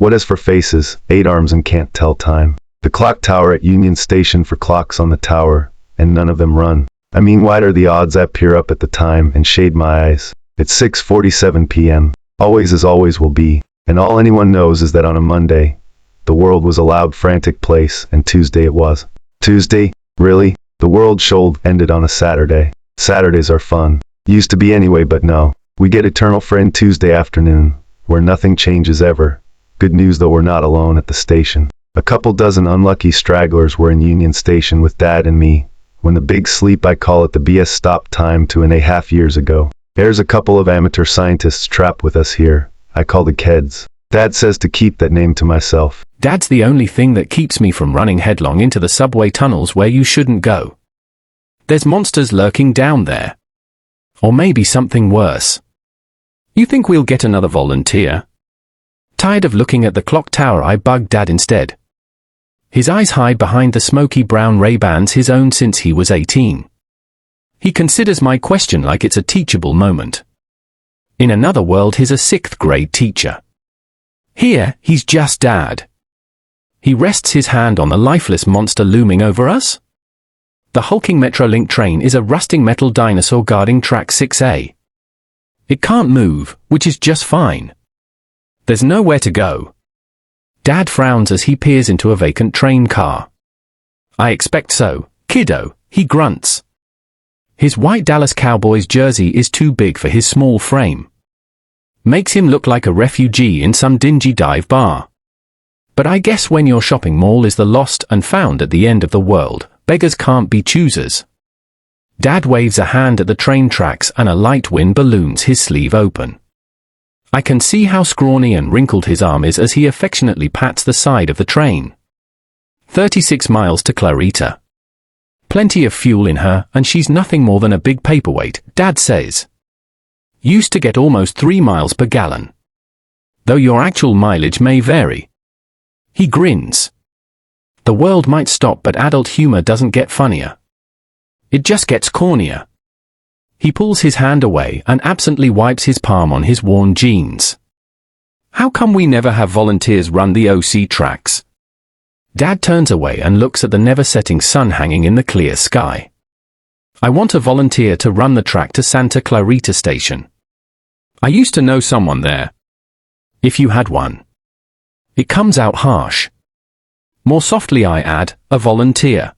What as for faces, 8 arms and can't tell time. The clock tower at Union Station for clocks on the tower, and none of them run. I mean, what are the odds I peer up at the time and shade my eyes? It's 6:47 p.m. Always as always will be, and all anyone knows is that on a Monday, the world was a loud, frantic place, and Tuesday it was. Tuesday? Really? The world should ended on a Saturday. Saturdays are fun. Used to be anyway, but no. We get eternal friend Tuesday afternoon, where nothing changes ever. Good news though, we're not alone at the station. A couple dozen unlucky stragglers were in Union Station with Dad and me, when the big sleep, I call it the BS, stopped time 2.5 years ago. There's a couple of amateur scientists trapped with us here. I call the Keds. Dad says to keep that name to myself. Dad's the only thing that keeps me from running headlong into the subway tunnels where you shouldn't go. There's monsters lurking down there. Or maybe something worse. You think we'll get another volunteer? Tired of looking at the clock tower, I bug Dad instead. His eyes hide behind the smoky brown Ray-Bans, his own since he was 18. He considers my question like it's a teachable moment. In another world, he's a 6th grade teacher. Here, he's just Dad. He rests his hand on the lifeless monster looming over us. The hulking Metrolink train is a rusting metal dinosaur guarding track 6A. It can't move, which is just fine. There's nowhere to go. Dad frowns as he peers into a vacant train car. I expect so, kiddo, he grunts. His white Dallas Cowboys jersey is too big for his small frame. Makes him look like a refugee in some dingy dive bar. But I guess when your shopping mall is the lost and found at the end of the world, beggars can't be choosers. Dad waves a hand at the train tracks and a light wind balloons his sleeve open. I can see how scrawny and wrinkled his arm is as he affectionately pats the side of the train. 36 miles to Clarita. Plenty of fuel in her, and she's nothing more than a big paperweight, Dad says. Used to get almost 3 miles per gallon. Though your actual mileage may vary. He grins. The world might stop, but adult humor doesn't get funnier. It just gets cornier. He pulls his hand away and absently wipes his palm on his worn jeans. How come we never have volunteers run the OC tracks? Dad turns away and looks at the never-setting sun hanging in the clear sky. I want a volunteer to run the track to Santa Clarita Station. I used to know someone there. If you had one. It comes out harsh. More softly I add, a volunteer.